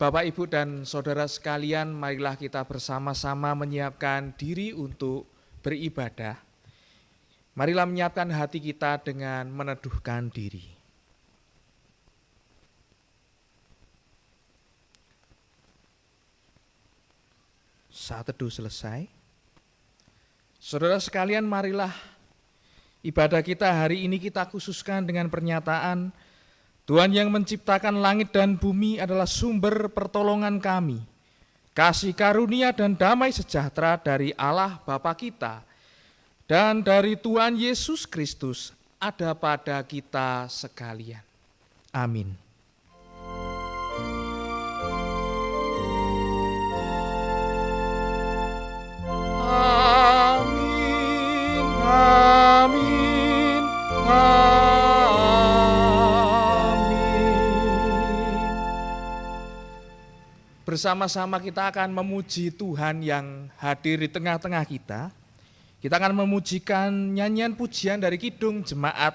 Bapak, Ibu, dan saudara sekalian, marilah kita bersama-sama menyiapkan diri untuk beribadah. Marilah menyiapkan hati kita dengan meneduhkan diri. Saat teduh selesai, saudara sekalian, marilah ibadah kita hari ini kita khususkan dengan pernyataan Tuhan yang menciptakan langit dan bumi adalah sumber pertolongan kami. Kasih karunia dan damai sejahtera dari Allah Bapa kita dan dari Tuhan Yesus Kristus ada pada kita sekalian. Amin. Amin, amin, amin. Bersama-sama kita akan memuji Tuhan yang hadir di tengah-tengah kita. Kita akan memujikan nyanyian pujian dari Kidung Jemaat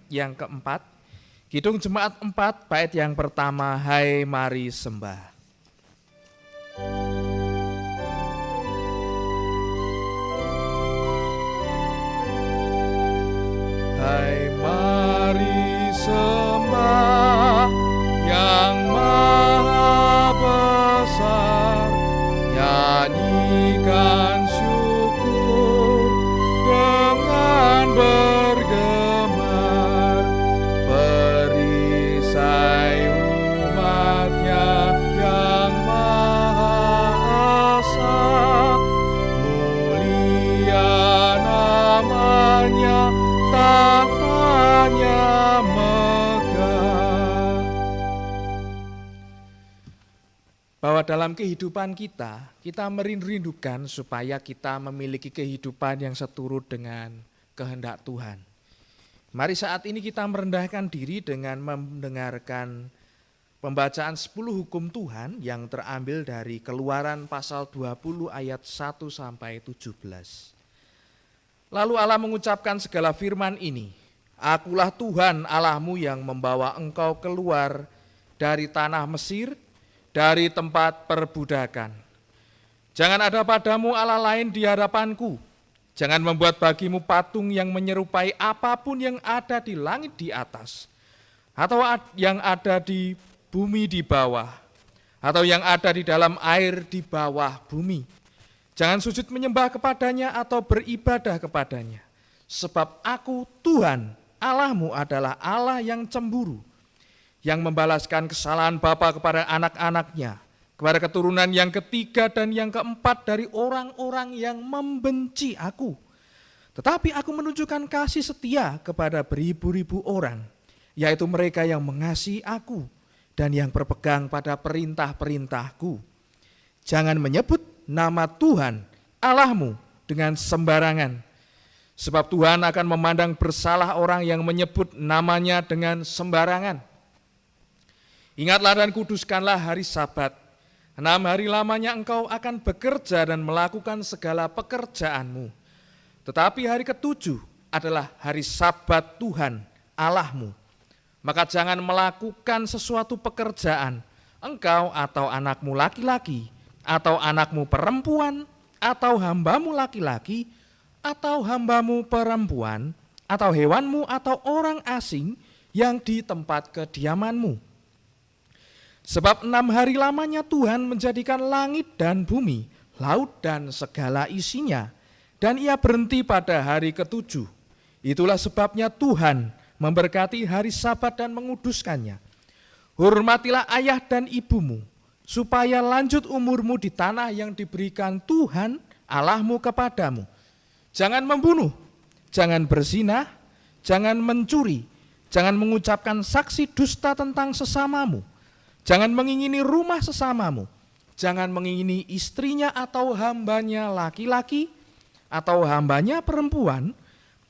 yang keempat. Kidung Jemaat 4, bait yang pertama, Hai Mari Sembah. Hai mari sembah yang maha besar, nyanyikan syukur dengan bergemar, perisai umatnya yang maha esa, mulia namanya, tahtanya megah. Bahwa dalam kehidupan kita merindukan supaya kita memiliki kehidupan yang seturut dengan kehendak Tuhan. Mari saat ini kita merendahkan diri dengan mendengarkan pembacaan 10 hukum Tuhan yang terambil dari Keluaran pasal 20 ayat 1 sampai 17. Lalu Allah mengucapkan segala firman ini, Akulah Tuhan Allahmu yang membawa engkau keluar dari tanah Mesir, dari tempat perbudakan. Jangan ada padamu Allah lain di hadapanku. Jangan membuat bagimu patung yang menyerupai apapun yang ada di langit di atas, atau yang ada di bumi di bawah, atau yang ada di dalam air di bawah bumi. Jangan sujud menyembah kepadanya atau beribadah kepadanya. Sebab aku Tuhan Allahmu adalah Allah yang cemburu, yang membalaskan kesalahan bapa kepada anak-anaknya, kepada keturunan yang ketiga dan yang keempat dari orang-orang yang membenci aku. Tetapi aku menunjukkan kasih setia kepada beribu-ribu orang, yaitu mereka yang mengasihi aku dan yang berpegang pada perintah-perintahku. Jangan menyebut nama Tuhan Allahmu dengan sembarangan, sebab Tuhan akan memandang bersalah orang yang menyebut namanya dengan sembarangan. Ingatlah dan kuduskanlah hari Sabat. 6 hari lamanya engkau akan bekerja dan melakukan segala pekerjaanmu. Tetapi hari ke-7 adalah hari Sabat Tuhan Allahmu. Maka jangan melakukan sesuatu pekerjaan, engkau atau anakmu laki-laki, atau anakmu perempuan, atau hambamu laki-laki, atau hambamu perempuan, atau hewanmu atau orang asing yang di tempat kediamanmu. Sebab 6 hari lamanya Tuhan menjadikan langit dan bumi, laut dan segala isinya, dan ia berhenti pada hari ke-7. Itulah sebabnya Tuhan memberkati hari Sabat dan menguduskannya. Hormatilah ayah dan ibumu, supaya lanjut umurmu di tanah yang diberikan Tuhan Allahmu kepadamu. Jangan membunuh, jangan berzina, jangan mencuri, jangan mengucapkan saksi dusta tentang sesamamu, jangan mengingini rumah sesamamu, jangan mengingini istrinya atau hambanya laki-laki, atau hambanya perempuan,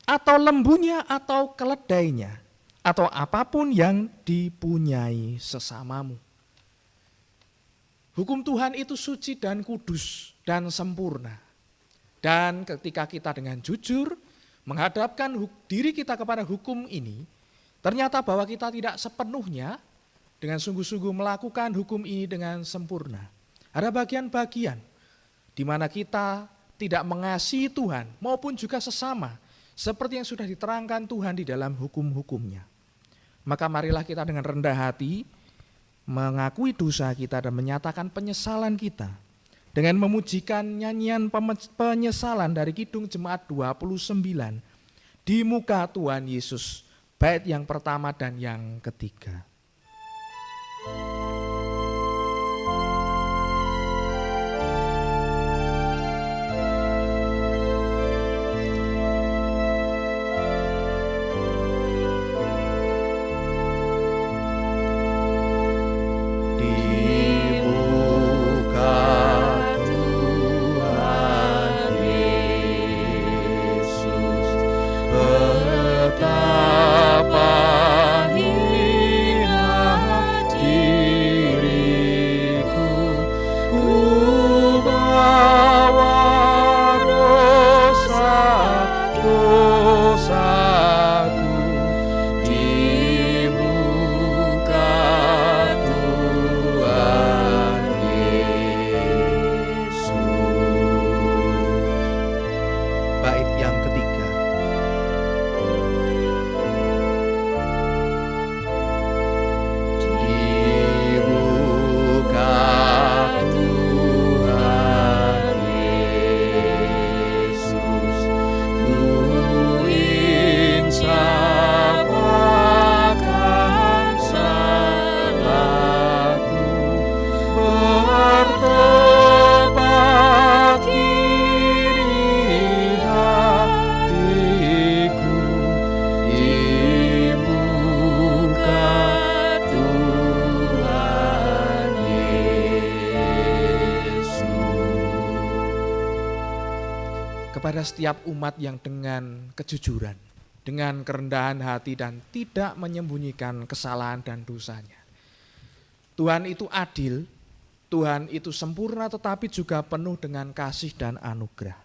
atau lembunya atau keledainya, atau apapun yang dipunyai sesamamu. Hukum Tuhan itu suci dan kudus dan sempurna. Dan ketika kita dengan jujur menghadapkan diri kita kepada hukum ini, ternyata bahwa kita tidak sepenuhnya dengan sungguh-sungguh melakukan hukum ini dengan sempurna. Ada bagian-bagian di mana kita tidak mengasihi Tuhan maupun juga sesama, seperti yang sudah diterangkan Tuhan di dalam hukum-hukumnya. Maka marilah kita dengan rendah hati mengakui dosa kita dan menyatakan penyesalan kita dengan memujikan nyanyian penyesalan dari Kidung Jemaat 29 di muka Tuhan Yesus, bait yang pertama dan yang ketiga. Kepada setiap umat yang dengan kejujuran, dengan kerendahan hati dan tidak menyembunyikan kesalahan dan dosanya. Tuhan itu adil, Tuhan itu sempurna tetapi juga penuh dengan kasih dan anugerah.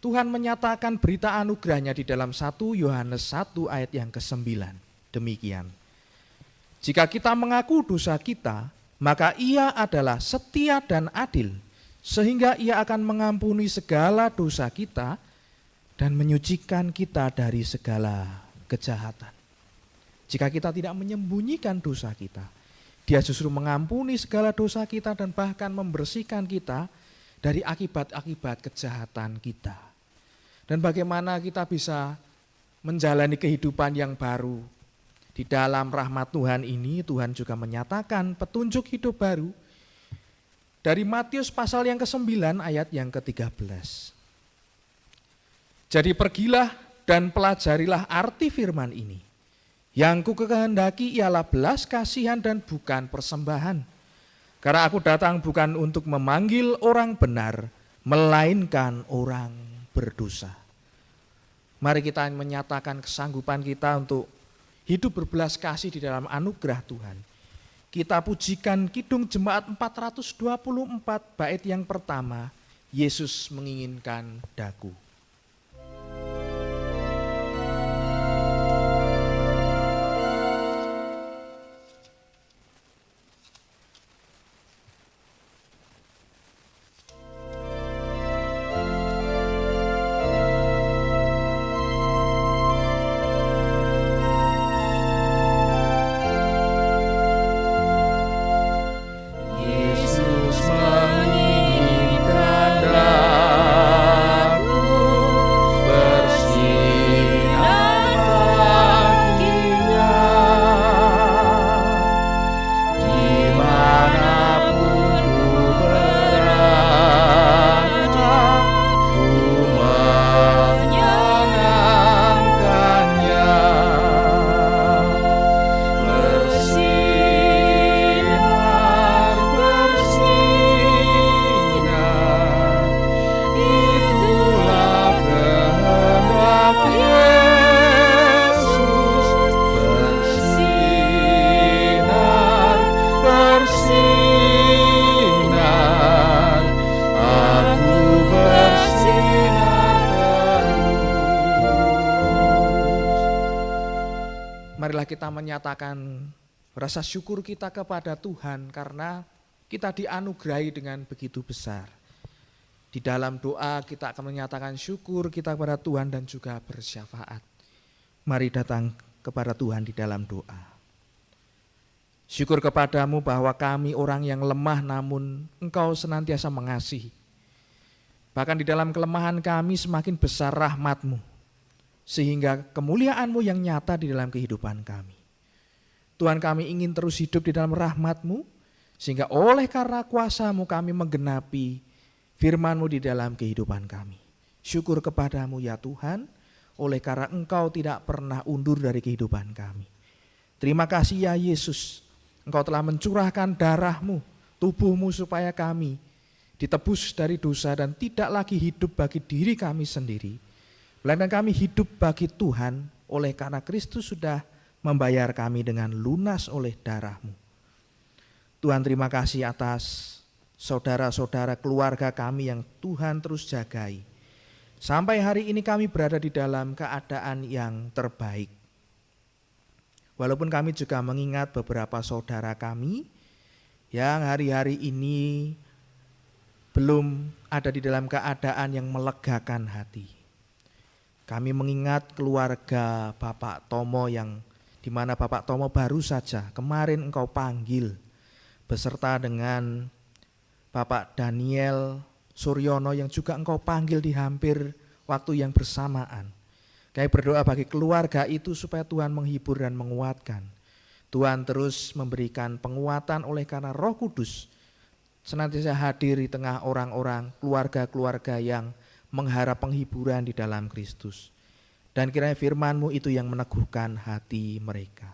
Tuhan menyatakan berita anugerahnya di dalam 1 Yohanes 1 ayat yang ke-9. Demikian. Jika kita mengaku dosa kita, maka Ia adalah setia dan adil, sehingga Ia akan mengampuni segala dosa kita dan menyucikan kita dari segala kejahatan. Jika kita tidak menyembunyikan dosa kita, Dia justru mengampuni segala dosa kita dan bahkan membersihkan kita dari akibat-akibat kejahatan kita. Dan bagaimana kita bisa menjalani kehidupan yang baru. Di dalam rahmat Tuhan ini, Tuhan juga menyatakan petunjuk hidup baru dari Matius pasal yang ke-9 ayat yang ke-13. Jadi pergilah dan pelajarilah arti firman ini. Yang ku kehendaki ialah belas kasihan dan bukan persembahan. Karena aku datang bukan untuk memanggil orang benar, melainkan orang berdosa. Mari kita menyatakan kesanggupan kita untuk hidup berbelas kasih di dalam anugerah Tuhan. Kita pujikan Kidung Jemaat 424 bait yang pertama, Yesus menginginkan daku. Marilah kita menyatakan Rasa syukur kita kepada Tuhan karena kita dianugerahi dengan begitu besar. Di dalam doa kita akan menyatakan syukur kita kepada Tuhan dan juga bersyafaat. Mari datang kepada Tuhan di dalam doa. Syukur kepadamu bahwa kami orang yang lemah namun Engkau senantiasa mengasihi. Bahkan di dalam kelemahan kami semakin besar rahmat-Mu, sehingga kemuliaan-Mu yang nyata di dalam kehidupan kami. Tuhan, kami ingin terus hidup di dalam rahmat-Mu, sehingga oleh karena kuasa-Mu kami menggenapi firman-Mu di dalam kehidupan kami. Syukur kepadamu ya Tuhan, oleh karena Engkau tidak pernah undur dari kehidupan kami. Terima kasih ya Yesus, Engkau telah mencurahkan darah-Mu, tubuh-Mu supaya kami ditebus dari dosa dan tidak lagi hidup bagi diri kami sendiri, melainkan kami hidup bagi Tuhan oleh karena Kristus sudah membayar kami dengan lunas oleh darah-Mu. Tuhan, terima kasih atas saudara-saudara keluarga kami yang Tuhan terus jagai. Sampai hari ini kami berada di dalam keadaan yang terbaik. Walaupun kami juga mengingat beberapa saudara kami yang hari-hari ini belum ada di dalam keadaan yang melegakan hati. Kami mengingat keluarga Bapak Tomo yang di mana Bapak Tomo baru saja kemarin Engkau panggil beserta dengan Bapak Daniel Suryono yang juga Engkau panggil di hampir waktu yang bersamaan. Kami berdoa bagi keluarga itu supaya Tuhan menghibur dan menguatkan. Tuhan terus memberikan penguatan oleh karena Roh Kudus senantiasa hadir di tengah orang-orang, keluarga-keluarga yang mengharap penghiburan di dalam Kristus. Dan kiranya firman-Mu itu yang meneguhkan hati mereka.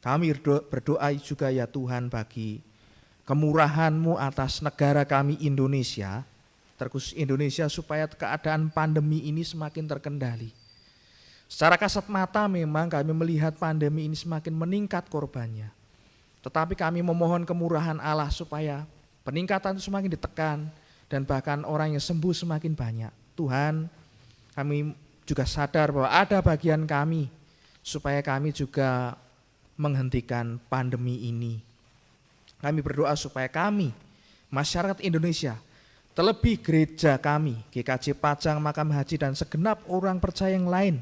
Kami berdoa juga ya Tuhan bagi kemurahan-Mu atas negara kami Indonesia, terkhusus Indonesia, supaya keadaan pandemi ini semakin terkendali. Secara kasat mata memang kami melihat pandemi ini semakin meningkat korbannya. Tetapi kami memohon kemurahan Allah supaya peningkatan itu semakin ditekan dan bahkan orang yang sembuh semakin banyak. Tuhan, kami juga sadar bahwa ada bagian kami supaya kami juga menghentikan pandemi ini. Kami berdoa supaya kami, masyarakat Indonesia, terlebih gereja kami, GKJ Pajang, Makam Haji dan segenap orang percaya yang lain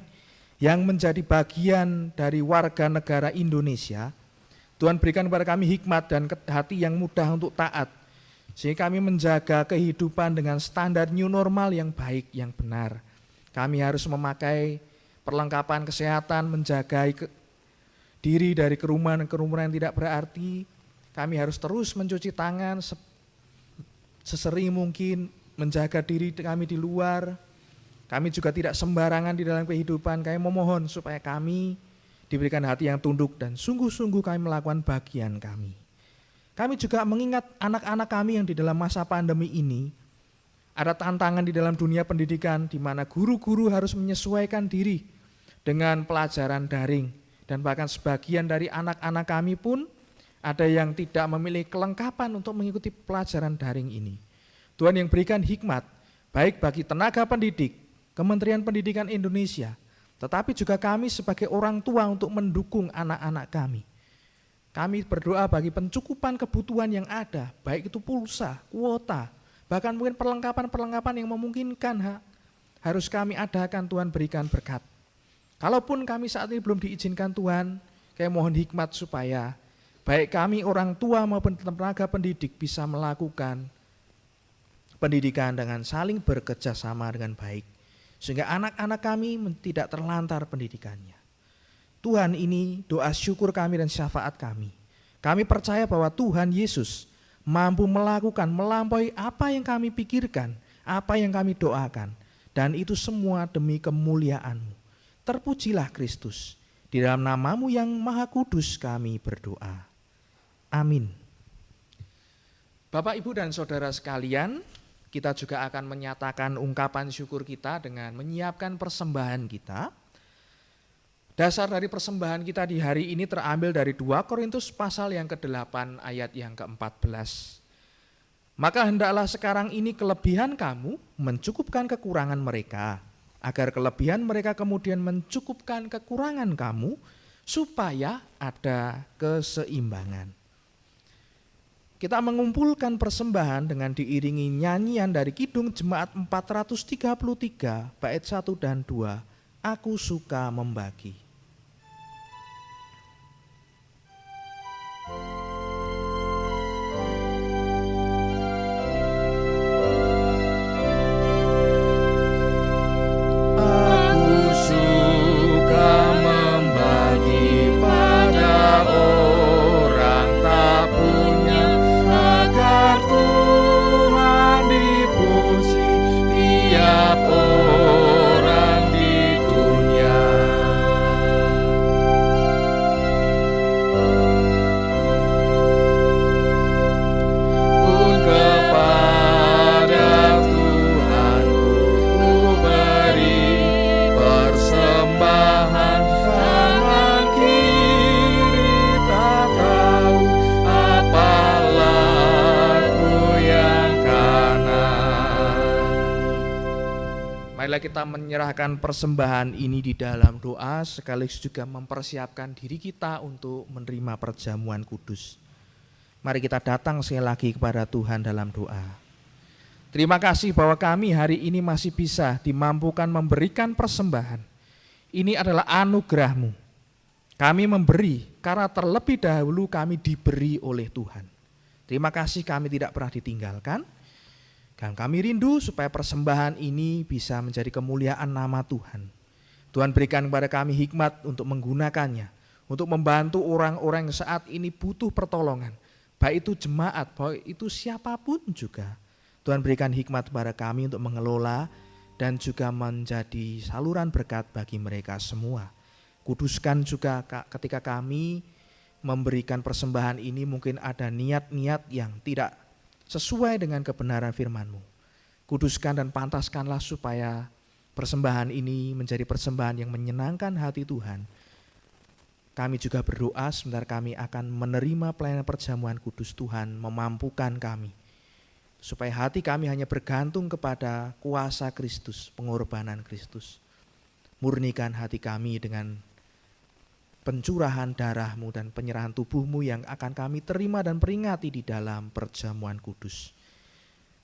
yang menjadi bagian dari warga negara Indonesia, Tuhan berikan kepada kami hikmat dan hati yang mudah untuk taat, sehingga kami menjaga kehidupan dengan standar new normal yang baik, yang benar. Kami harus memakai perlengkapan kesehatan, menjaga diri dari kerumunan-kerumunan yang tidak berarti. Kami harus terus mencuci tangan sesering mungkin, menjaga diri kami di luar. Kami juga tidak sembarangan di dalam kehidupan. Kami memohon supaya kami diberikan hati yang tunduk dan sungguh-sungguh kami melakukan bagian kami. Kami juga mengingat anak-anak kami yang di dalam masa pandemi ini ada tantangan di dalam dunia pendidikan di mana guru-guru harus menyesuaikan diri dengan pelajaran daring. Dan bahkan sebagian dari anak-anak kami pun ada yang tidak memiliki kelengkapan untuk mengikuti pelajaran daring ini. Tuhan yang berikan hikmat baik bagi tenaga pendidik, Kementerian Pendidikan Indonesia, tetapi juga kami sebagai orang tua untuk mendukung anak-anak kami. Kami berdoa bagi pencukupan kebutuhan yang ada, baik itu pulsa, kuota, bahkan mungkin perlengkapan-perlengkapan yang memungkinkan harus kami adakan. Tuhan berikan berkat. Kalaupun kami saat ini belum diizinkan Tuhan, kami mohon hikmat supaya baik kami orang tua maupun tenaga pendidik bisa melakukan pendidikan dengan saling bekerja sama dengan baik, sehingga anak-anak kami tidak terlantar pendidikannya. Tuhan, ini doa syukur kami dan syafaat kami. Kami percaya bahwa Tuhan Yesus mampu melakukan melampaui apa yang kami pikirkan, apa yang kami doakan, dan itu semua demi kemuliaan-Mu. Terpujilah Kristus. Di dalam nama-Mu yang Maha Kudus kami berdoa. Amin. Bapak, Ibu, dan saudara sekalian, kita juga akan menyatakan ungkapan syukur kita dengan menyiapkan persembahan kita. Dasar dari persembahan kita di hari ini terambil dari 2 Korintus pasal yang ke-8 ayat yang ke-14. Maka hendaklah sekarang ini kelebihan kamu mencukupkan kekurangan mereka, agar kelebihan mereka kemudian mencukupkan kekurangan kamu, supaya ada keseimbangan. Kita mengumpulkan persembahan dengan diiringi nyanyian dari Kidung Jemaat 433 bait 1 dan 2, Aku Suka Membagi. Marilah kita menyerahkan persembahan ini di dalam doa, sekaligus juga mempersiapkan diri kita untuk menerima perjamuan kudus. Mari kita datang sekali lagi kepada Tuhan dalam doa. Terima kasih bahwa kami hari ini masih bisa dimampukan memberikan persembahan. Ini adalah anugerah-Mu. Kami memberi karena terlebih dahulu kami diberi oleh Tuhan. Terima kasih kami tidak pernah ditinggalkan. Dan kami rindu supaya persembahan ini bisa menjadi kemuliaan nama Tuhan. Tuhan berikan kepada kami hikmat untuk menggunakannya, untuk membantu orang-orang yang saat ini butuh pertolongan. Baik itu jemaat, baik itu siapapun juga. Tuhan berikan hikmat kepada kami untuk mengelola dan juga menjadi saluran berkat bagi mereka semua. Kuduskan juga ketika kami memberikan persembahan ini, mungkin ada niat-niat yang tidak sesuai dengan kebenaran firman-Mu. Kuduskan dan pantaskanlah supaya persembahan ini menjadi persembahan yang menyenangkan hati Tuhan. Kami juga berdoa sebentar kami akan menerima pelayanan perjamuan kudus. Tuhan memampukan kami supaya hati kami hanya bergantung kepada kuasa Kristus, pengorbanan Kristus. Murnikan hati kami dengan pencurahan darah-Mu dan penyerahan tubuh-Mu yang akan kami terima dan peringati di dalam perjamuan kudus.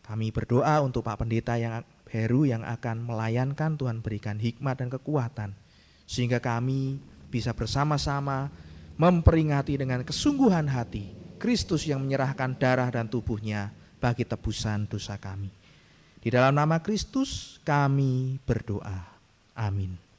Kami berdoa untuk Pak Pendeta yang baru yang akan melayankan. Tuhan berikan hikmat dan kekuatan sehingga kami bisa bersama-sama memperingati dengan kesungguhan hati Kristus yang menyerahkan darah dan tubuh-Nya bagi tebusan dosa kami. Di dalam nama Kristus kami berdoa. Amin.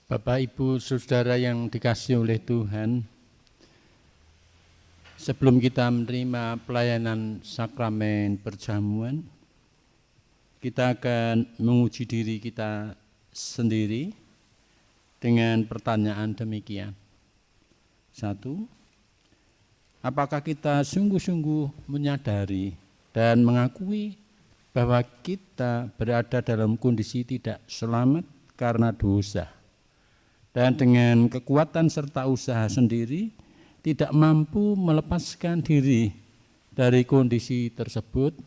Bapak, Ibu, Saudara yang dikasihi oleh Tuhan, sebelum kita menerima pelayanan sakramen perjamuan, kita akan menguji diri kita sendiri dengan pertanyaan demikian. 1. Apakah kita sungguh-sungguh menyadari dan mengakui bahwa kita berada dalam kondisi tidak selamat karena dosa? Dan dengan kekuatan serta usaha sendiri tidak mampu melepaskan diri dari kondisi tersebut,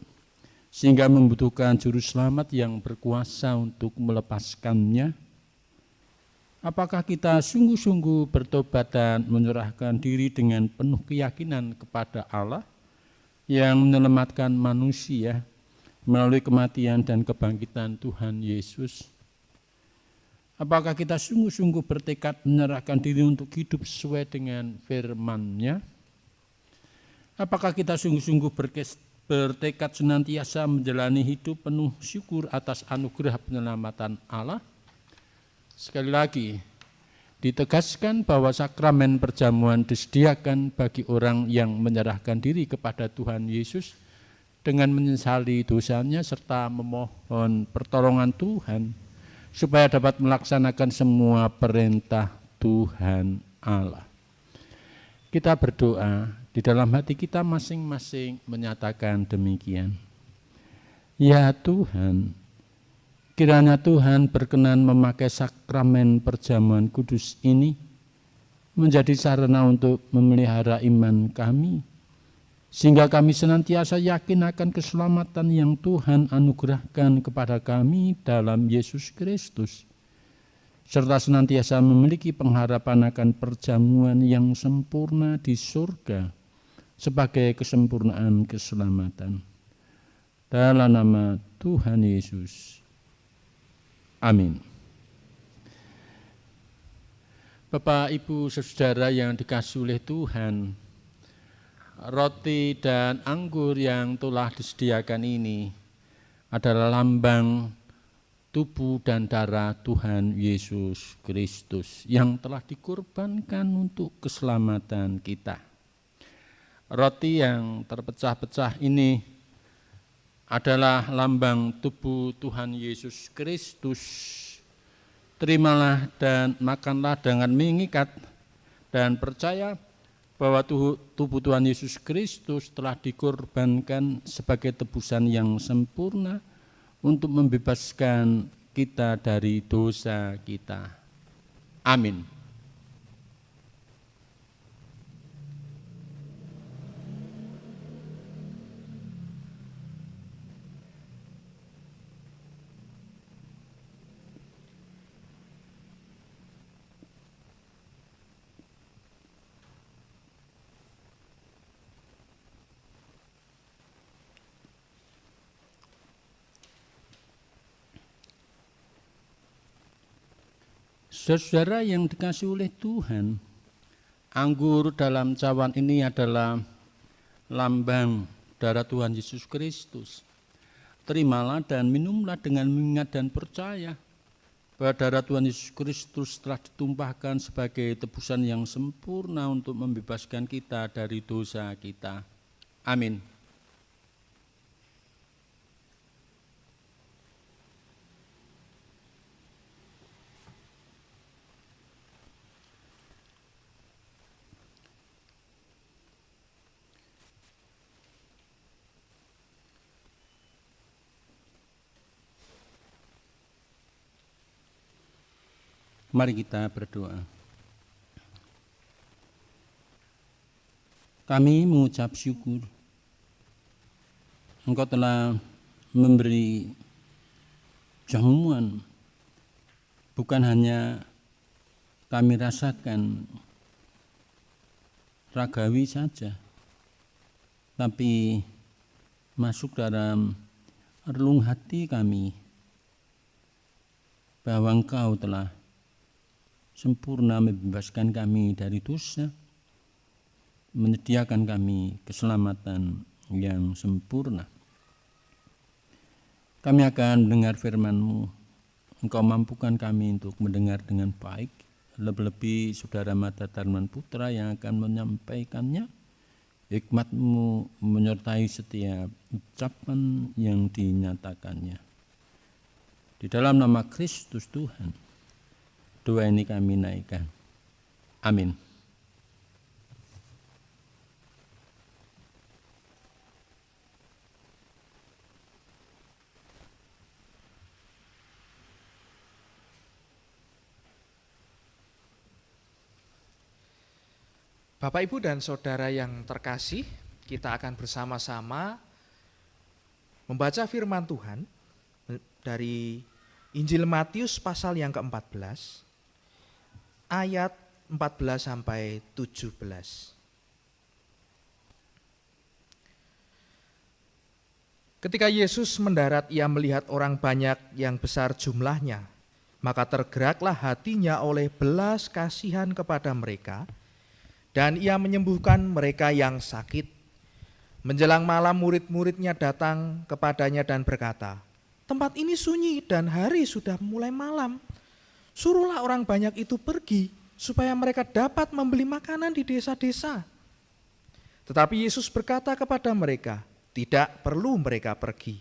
sehingga membutuhkan juru selamat yang berkuasa untuk melepaskannya. Apakah kita sungguh-sungguh bertobat dan menyerahkan diri dengan penuh keyakinan kepada Allah yang menyelamatkan manusia melalui kematian dan kebangkitan Tuhan Yesus? Apakah kita sungguh-sungguh bertekad menyerahkan diri untuk hidup sesuai dengan firman-Nya? Apakah kita sungguh-sungguh bertekad senantiasa menjalani hidup penuh syukur atas anugerah penyelamatan Allah? Sekali lagi, ditegaskan bahwa sakramen perjamuan disediakan bagi orang yang menyerahkan diri kepada Tuhan Yesus dengan menyesali dosanya serta memohon pertolongan Tuhan supaya dapat melaksanakan semua perintah Tuhan Allah. Kita berdoa, di dalam hati kita masing-masing menyatakan demikian. Ya Tuhan, kiranya Tuhan berkenan memakai sakramen perjamuan kudus ini menjadi sarana untuk memelihara iman kami sehingga kami senantiasa yakin akan keselamatan yang Tuhan anugerahkan kepada kami dalam Yesus Kristus, serta senantiasa memiliki pengharapan akan perjamuan yang sempurna di surga sebagai kesempurnaan keselamatan. Dalam nama Tuhan Yesus. Amin. Bapak, Ibu, saudara yang dikasihi oleh Tuhan, roti dan anggur yang telah disediakan ini adalah lambang tubuh dan darah Tuhan Yesus Kristus yang telah dikorbankan untuk keselamatan kita. Roti yang terpecah-pecah ini adalah lambang tubuh Tuhan Yesus Kristus. Terimalah dan makanlah dengan mengikat dan percaya bahwa tubuh Tuhan Yesus Kristus telah dikorbankan sebagai tebusan yang sempurna untuk membebaskan kita dari dosa kita. Amin. Saudara yang dikasihi oleh Tuhan, anggur dalam cawan ini adalah lambang darah Tuhan Yesus Kristus. Terimalah dan minumlah dengan mengingat dan percaya bahwa darah Tuhan Yesus Kristus telah ditumpahkan sebagai tebusan yang sempurna untuk membebaskan kita dari dosa kita. Amin. Mari kita berdoa. Kami mengucap syukur Engkau telah memberi jamuan, bukan hanya kami rasakan ragawi saja, tapi masuk dalam relung hati kami bahwa Engkau telah sempurna membebaskan kami dari dosa, menyediakan kami keselamatan yang sempurna. Kami akan mendengar firman-Mu. Engkau mampukan kami untuk mendengar dengan baik, lebih-lebih Saudara Mata Darman Putra yang akan menyampaikannya. Hikmat-Mu menyertai setiap ucapan yang dinyatakannya. Di dalam nama Kristus Tuhan, doa ini kami naikkan. Amin. Bapak, Ibu, dan Saudara yang terkasih, kita akan bersama-sama membaca firman Tuhan dari Injil Matius pasal yang ke-14, ayat 14 sampai 17. Ketika Yesus mendarat, ia melihat orang banyak yang besar jumlahnya, maka tergeraklah hatinya oleh belas kasihan kepada mereka, dan ia menyembuhkan mereka yang sakit. Menjelang malam murid-muridnya datang kepadanya dan berkata, "Tempat ini sunyi dan hari sudah mulai malam. Suruhlah orang banyak itu pergi, supaya mereka dapat membeli makanan di desa-desa." Tetapi Yesus berkata kepada mereka, "Tidak perlu mereka pergi,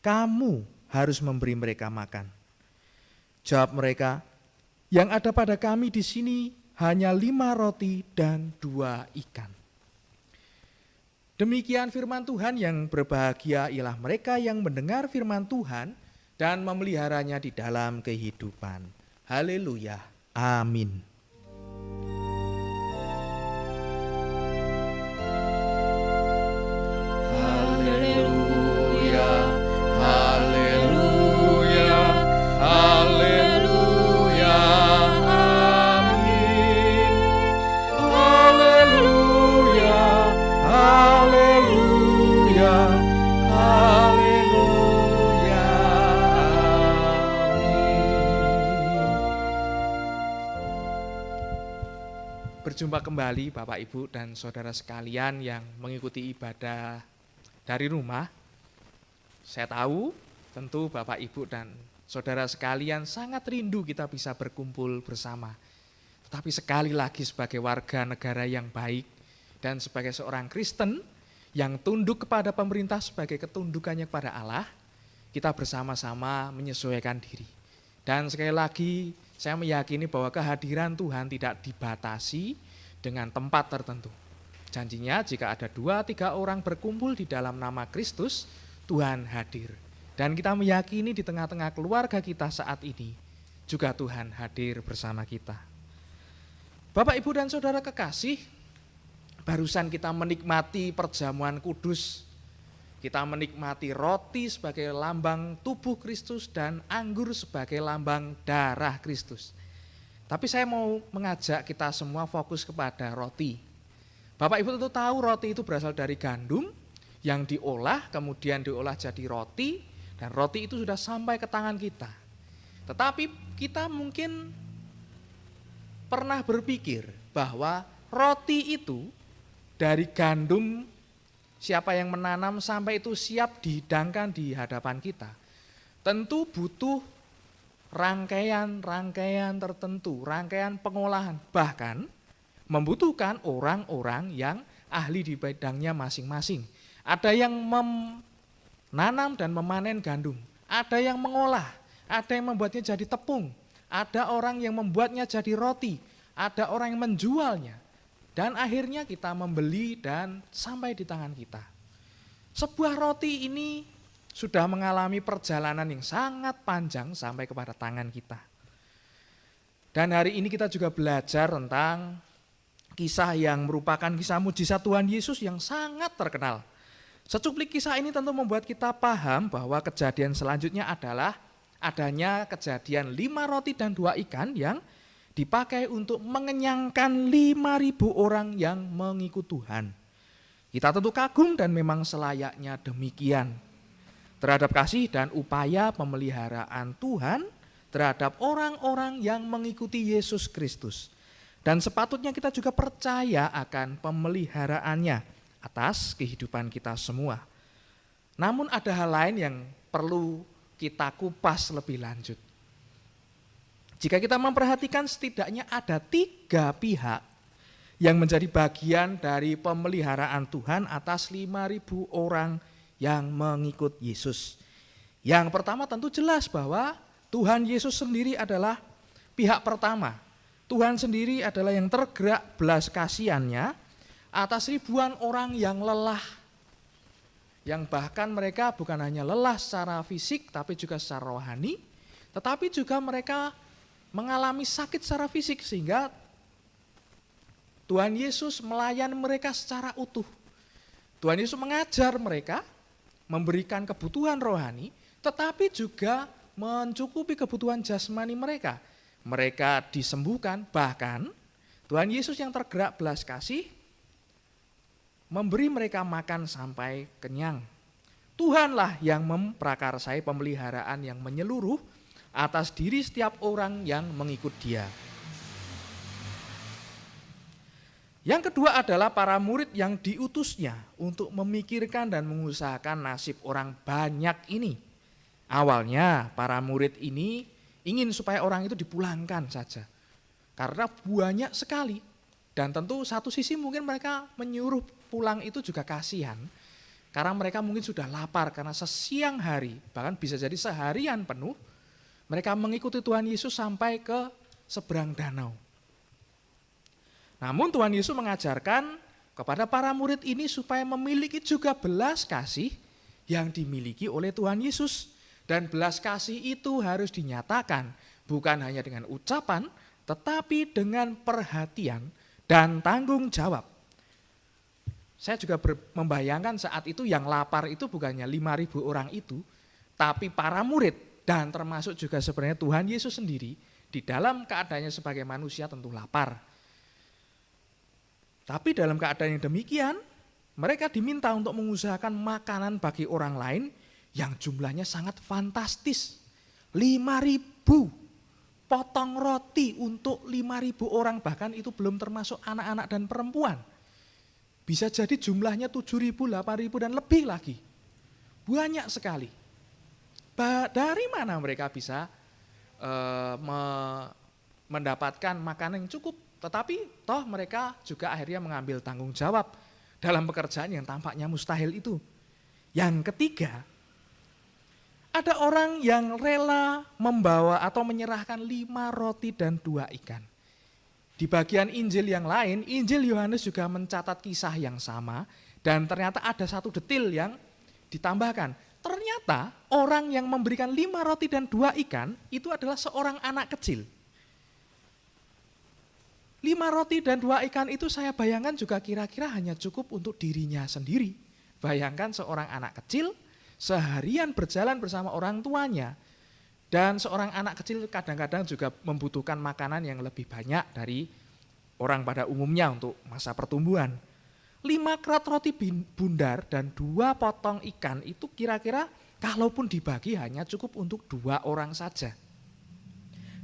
kamu harus memberi mereka makan." Jawab mereka, "Yang ada pada kami di sini hanya 5 roti dan 2 ikan." Demikian firman Tuhan. Yang berbahagia ialah mereka yang mendengar firman Tuhan dan memeliharanya di dalam kehidupan. Haleluya. Amin. berjumpa kembali Bapak Ibu dan saudara sekalian yang mengikuti ibadah dari rumah. Saya tahu tentu Bapak Ibu dan saudara sekalian sangat rindu kita bisa berkumpul bersama. Tetapi sekali lagi sebagai warga negara yang baik dan sebagai seorang Kristen yang tunduk kepada pemerintah sebagai ketundukannya kepada Allah, kita bersama-sama menyesuaikan diri. Dan sekali lagi saya meyakini bahwa kehadiran Tuhan tidak dibatasi dengan tempat tertentu. Janjinya jika ada 2-3 orang berkumpul di dalam nama Kristus, Tuhan hadir. Dan kita meyakini di tengah-tengah keluarga kita saat ini, juga Tuhan hadir bersama kita. Bapak, Ibu, dan saudara kekasih, barusan kita menikmati perjamuan kudus. Kita menikmati roti sebagai lambang tubuh Kristus dan anggur sebagai lambang darah Kristus. Tapi saya mau mengajak kita semua fokus kepada roti. Bapak Ibu tentu tahu roti itu berasal dari gandum yang diolah, kemudian diolah jadi roti, dan roti itu sudah sampai ke tangan kita. Tetapi kita mungkin pernah berpikir bahwa roti itu dari gandum, siapa yang menanam sampai itu siap dihidangkan di hadapan kita, tentu butuh rangkaian tertentu, rangkaian pengolahan, bahkan membutuhkan orang-orang yang ahli di bidangnya masing-masing. Ada yang menanam dan memanen gandum, ada yang mengolah, ada yang membuatnya jadi tepung, ada orang yang membuatnya jadi roti, ada orang yang menjualnya. Dan akhirnya kita membeli dan sampai di tangan kita. Sebuah roti ini sudah mengalami perjalanan yang sangat panjang sampai kepada tangan kita. Dan hari ini kita juga belajar tentang kisah yang merupakan kisah mujizat Tuhan Yesus yang sangat terkenal. Secuplik kisah ini tentu membuat kita paham bahwa kejadian selanjutnya adalah adanya kejadian 5 roti dan 2 ikan yang dipakai untuk mengenyangkan 5.000 orang yang mengikut Tuhan. Kita tentu kagum dan memang selayaknya demikian terhadap kasih dan upaya pemeliharaan Tuhan terhadap orang-orang yang mengikuti Yesus Kristus. Dan sepatutnya kita juga percaya akan pemeliharaannya atas kehidupan kita semua. Namun ada hal lain yang perlu kita kupas lebih lanjut. Jika kita memperhatikan setidaknya ada 3 pihak yang menjadi bagian dari pemeliharaan Tuhan atas 5.000 orang yang mengikut Yesus. Yang pertama tentu jelas bahwa Tuhan Yesus sendiri adalah pihak pertama. Tuhan sendiri adalah yang tergerak belas kasihannya atas ribuan orang yang lelah. Yang bahkan mereka bukan hanya lelah secara fisik tapi juga secara rohani, tetapi juga mereka mengalami sakit secara fisik sehingga Tuhan Yesus melayani mereka secara utuh. Tuhan Yesus mengajar mereka, memberikan kebutuhan rohani, tetapi juga mencukupi kebutuhan jasmani mereka. Mereka disembuhkan, bahkan Tuhan Yesus yang tergerak belas kasih memberi mereka makan sampai kenyang. Tuhanlah yang memprakarsai pemeliharaan yang menyeluruh atas diri setiap orang yang mengikut Dia. Yang kedua adalah para murid yang diutusnya untuk memikirkan dan mengusahakan nasib orang banyak ini. Awalnya para murid ini ingin supaya orang itu dipulangkan saja, karena banyak sekali. Dan tentu satu sisi mungkin mereka menyuruh pulang itu juga kasihan, karena mereka mungkin sudah lapar karena sesiang hari, bahkan bisa jadi seharian penuh, mereka mengikuti Tuhan Yesus sampai ke seberang danau. Namun Tuhan Yesus mengajarkan kepada para murid ini supaya memiliki juga belas kasih yang dimiliki oleh Tuhan Yesus. Dan belas kasih itu harus dinyatakan bukan hanya dengan ucapan, tetapi dengan perhatian dan tanggung jawab. Saya juga membayangkan saat itu yang lapar itu bukannya 5.000 orang itu, tapi para murid. Dan termasuk juga sebenarnya Tuhan Yesus sendiri di dalam keadaannya sebagai manusia tentu lapar. Tapi dalam keadaan yang demikian, mereka diminta untuk mengusahakan makanan bagi orang lain yang jumlahnya sangat fantastis. 5.000 potong roti untuk 5.000 orang, bahkan itu belum termasuk anak-anak dan perempuan. Bisa jadi jumlahnya 7.000, 8.000 dan lebih lagi. Banyak sekali. Dari mana mereka bisa mendapatkan makanan yang cukup? Tetapi toh mereka juga akhirnya mengambil tanggung jawab dalam pekerjaan yang tampaknya mustahil itu. Yang ketiga, ada orang yang rela membawa atau menyerahkan 5 roti dan 2 ikan. Di bagian Injil yang lain, Injil Yohanes juga mencatat kisah yang sama, dan ternyata ada satu detail yang ditambahkan. Ternyata orang yang memberikan 5 roti dan 2 ikan itu adalah seorang anak kecil. 5 roti dan 2 ikan itu saya bayangkan juga kira-kira hanya cukup untuk dirinya sendiri. Bayangkan seorang anak kecil seharian berjalan bersama orang tuanya. Dan seorang anak kecil kadang-kadang juga membutuhkan makanan yang lebih banyak dari orang pada umumnya untuk masa pertumbuhan. 5 kerat roti bundar dan 2 potong ikan itu kira-kira kalaupun dibagi hanya cukup untuk 2 orang saja.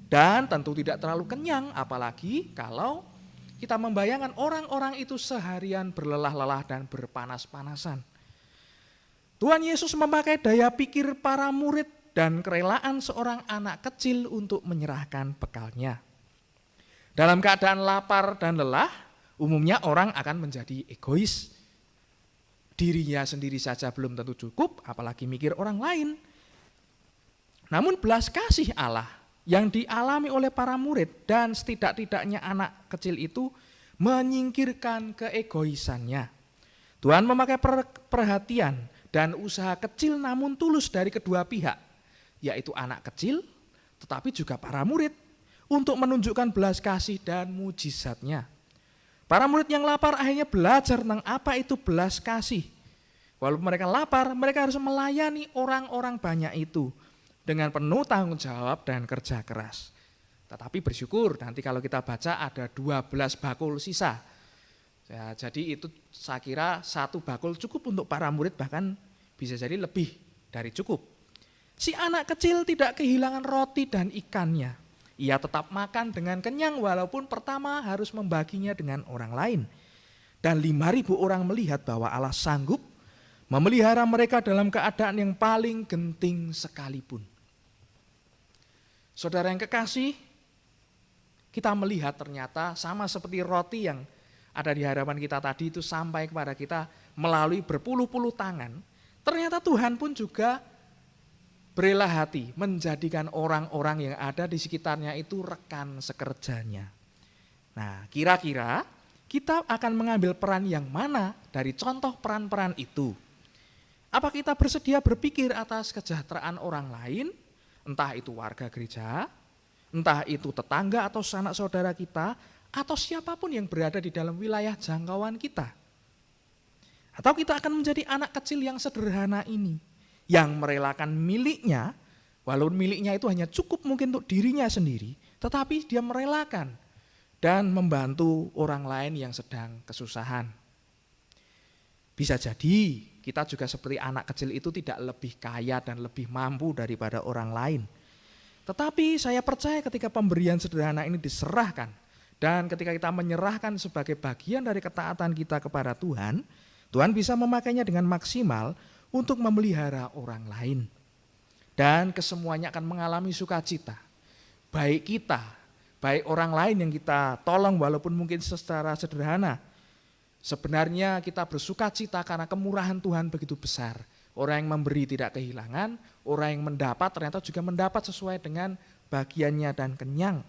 Dan tentu tidak terlalu kenyang, apalagi kalau kita membayangkan orang-orang itu seharian berlelah-lelah dan berpanas-panasan. Tuhan Yesus memakai daya pikir para murid dan kerelaan seorang anak kecil untuk menyerahkan bekalnya. Dalam keadaan lapar dan lelah, umumnya orang akan menjadi egois. Dirinya sendiri saja belum tentu cukup, apalagi mikir orang lain. Namun belas kasih Allah yang dialami oleh para murid dan setidak-tidaknya anak kecil itu menyingkirkan keegoisannya. Tuhan memakai perhatian dan usaha kecil namun tulus dari kedua pihak, yaitu anak kecil tetapi juga para murid, untuk menunjukkan belas kasih dan mujizatnya. Para murid yang lapar akhirnya belajar tentang apa itu belas kasih. Walaupun mereka lapar, mereka harus melayani orang-orang banyak itu dengan penuh tanggung jawab dan kerja keras. Tetapi bersyukur nanti kalau kita baca ada 12 bakul sisa. Ya, jadi itu saya kira 1 bakul cukup untuk para murid, bahkan bisa jadi lebih dari cukup. Si anak kecil tidak kehilangan roti dan ikannya. Ia tetap makan dengan kenyang walaupun pertama harus membaginya dengan orang lain. Dan 5.000 orang melihat bahwa Allah sanggup memelihara mereka dalam keadaan yang paling genting sekalipun. Saudara yang kekasih, kita melihat ternyata sama seperti roti yang ada di hadapan kita tadi itu sampai kepada kita melalui berpuluh-puluh tangan. Ternyata Tuhan pun juga berela hati menjadikan orang-orang yang ada di sekitarnya itu rekan sekerjanya. Nah, kira-kira kita akan mengambil peran yang mana dari contoh peran-peran itu? Apa kita bersedia berpikir atas kesejahteraan orang lain? Entah itu warga gereja, entah itu tetangga atau sanak saudara kita, atau siapapun yang berada di dalam wilayah jangkauan kita. Atau kita akan menjadi anak kecil yang sederhana ini, yang merelakan miliknya, walaupun miliknya itu hanya cukup mungkin untuk dirinya sendiri, tetapi dia merelakan dan membantu orang lain yang sedang kesusahan. Bisa jadi kita juga seperti anak kecil itu tidak lebih kaya dan lebih mampu daripada orang lain. Tetapi saya percaya ketika pemberian sederhana ini diserahkan dan ketika kita menyerahkan sebagai bagian dari ketaatan kita kepada Tuhan, Tuhan bisa memakainya dengan maksimal untuk memelihara orang lain. Dan kesemuanya akan mengalami sukacita. Baik kita, baik orang lain yang kita tolong walaupun mungkin secara sederhana. Sebenarnya kita bersukacita karena kemurahan Tuhan begitu besar. Orang yang memberi tidak kehilangan, orang yang mendapat ternyata juga mendapat sesuai dengan bagiannya dan kenyang.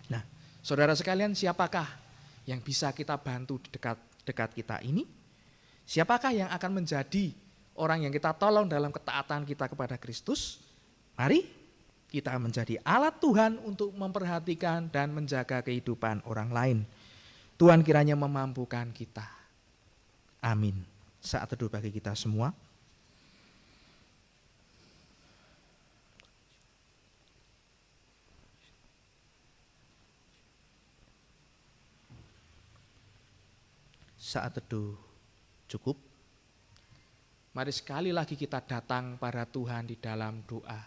Nah, saudara sekalian, siapakah yang bisa kita bantu di dekat kita ini? Siapakah yang akan menjadi orang yang kita tolong dalam ketaatan kita kepada Kristus? Mari kita menjadi alat Tuhan untuk memperhatikan dan menjaga kehidupan orang lain. Tuhan kiranya memampukan kita. Amin. Saat teduh bagi kita semua. Saat teduh cukup. Mari sekali lagi kita datang pada Tuhan di dalam doa.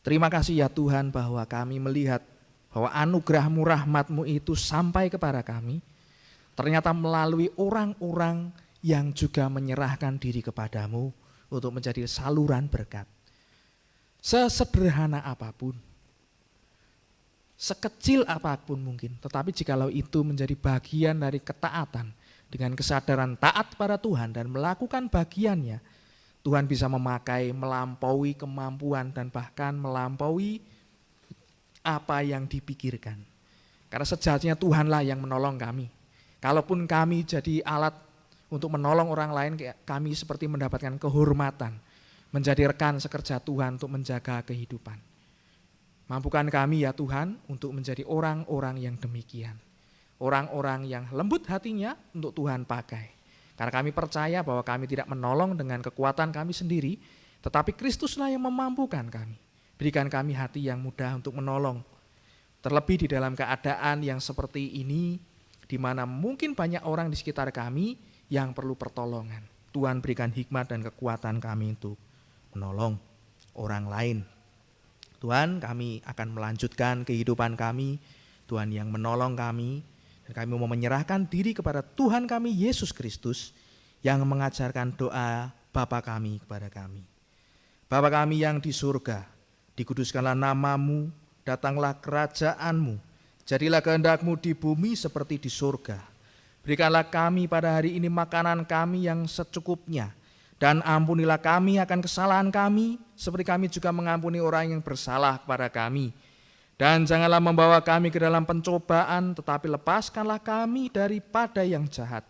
Terima kasih ya Tuhan bahwa kami melihat bahwa anugerah-Mu, rahmat-Mu itu sampai kepada kami, ternyata melalui orang-orang yang juga menyerahkan diri kepadamu untuk menjadi saluran berkat. Sesederhana apapun, sekecil apapun mungkin, tetapi jikalau itu menjadi bagian dari ketaatan, dengan kesadaran taat pada Tuhan dan melakukan bagiannya, Tuhan bisa memakai melampaui kemampuan dan bahkan melampaui apa yang dipikirkan. Karena sejatinya Tuhanlah yang menolong kami. Kalaupun kami jadi alat untuk menolong orang lain, kami seperti mendapatkan kehormatan, menjadi rekan sekerja Tuhan untuk menjaga kehidupan. Mampukan kami ya Tuhan untuk menjadi orang-orang yang demikian. Orang-orang yang lembut hatinya untuk Tuhan pakai. Karena kami percaya bahwa kami tidak menolong dengan kekuatan kami sendiri, tetapi Kristuslah yang memampukan kami. Berikan kami hati yang mudah untuk menolong. Terlebih di dalam keadaan yang seperti ini, di mana mungkin banyak orang di sekitar kami yang perlu pertolongan. Tuhan berikan hikmat dan kekuatan kami untuk menolong orang lain. Tuhan, kami akan melanjutkan kehidupan kami, Tuhan yang menolong kami, dan kami mau menyerahkan diri kepada Tuhan kami Yesus Kristus yang mengajarkan doa Bapa kami kepada kami. Bapa kami yang di surga, dikuduskanlah nama-Mu, datanglah kerajaan-Mu, jadilah kehendak-Mu di bumi seperti di surga. Berikanlah kami pada hari ini makanan kami yang secukupnya, dan ampunilah kami akan kesalahan kami, seperti kami juga mengampuni orang yang bersalah kepada kami. Dan janganlah membawa kami ke dalam pencobaan, tetapi lepaskanlah kami daripada yang jahat.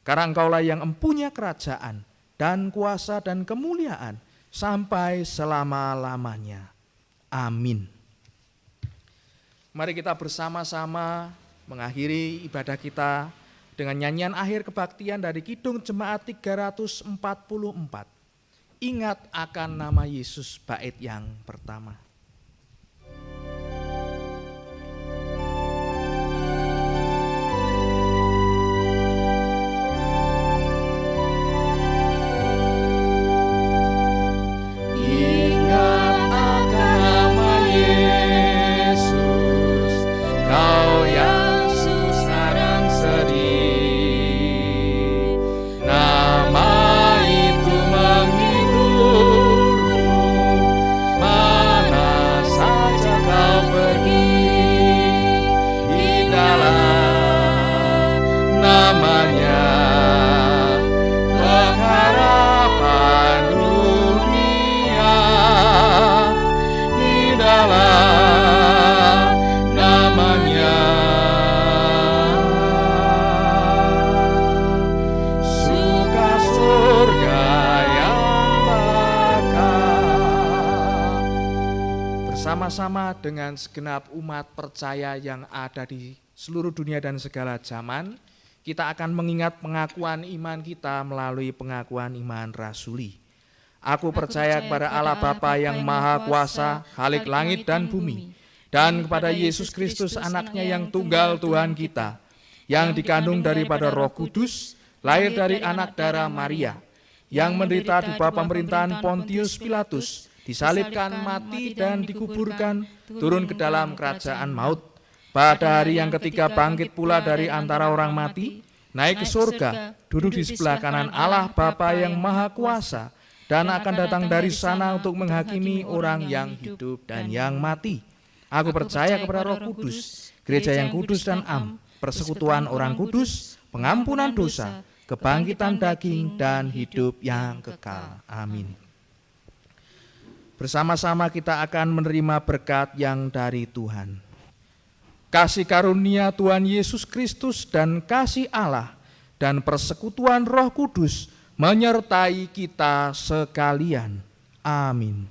Karena Engkaulah yang empunya kerajaan, dan kuasa dan kemuliaan, sampai selama-lamanya. Amin. Mari kita bersama-sama mengakhiri ibadah kita dengan nyanyian akhir kebaktian dari Kidung Jemaat 344. Ingat akan nama Yesus, bait yang pertama. Bersama-sama dengan segenap umat percaya yang ada di seluruh dunia dan segala zaman, kita akan mengingat pengakuan iman kita melalui pengakuan iman rasuli. Aku percaya kepada Allah Bapa yang Maha Kuasa, Khalik langit dan bumi, dan kepada Yesus Kristus anaknya yang tunggal Tuhan kita, yang dikandung daripada Roh Kudus, lahir dari anak darah Maria, yang menderita di bawah pemerintahan Pontius Pilatus, disalibkan, mati, dan dikuburkan, turun ke dalam kerajaan maut. Pada hari yang ketiga bangkit pula dari antara orang mati, naik ke surga, duduk di sebelah kanan Allah Bapa yang Maha Kuasa, dan akan datang dari sana untuk menghakimi orang yang hidup dan yang mati. Aku percaya kepada Roh Kudus, gereja yang kudus dan am, persekutuan orang kudus, pengampunan dosa, kebangkitan daging, dan hidup yang kekal. Amin. Bersama-sama kita akan menerima berkat yang dari Tuhan. Kasih karunia Tuhan Yesus Kristus dan kasih Allah dan persekutuan Roh Kudus menyertai kita sekalian. Amin.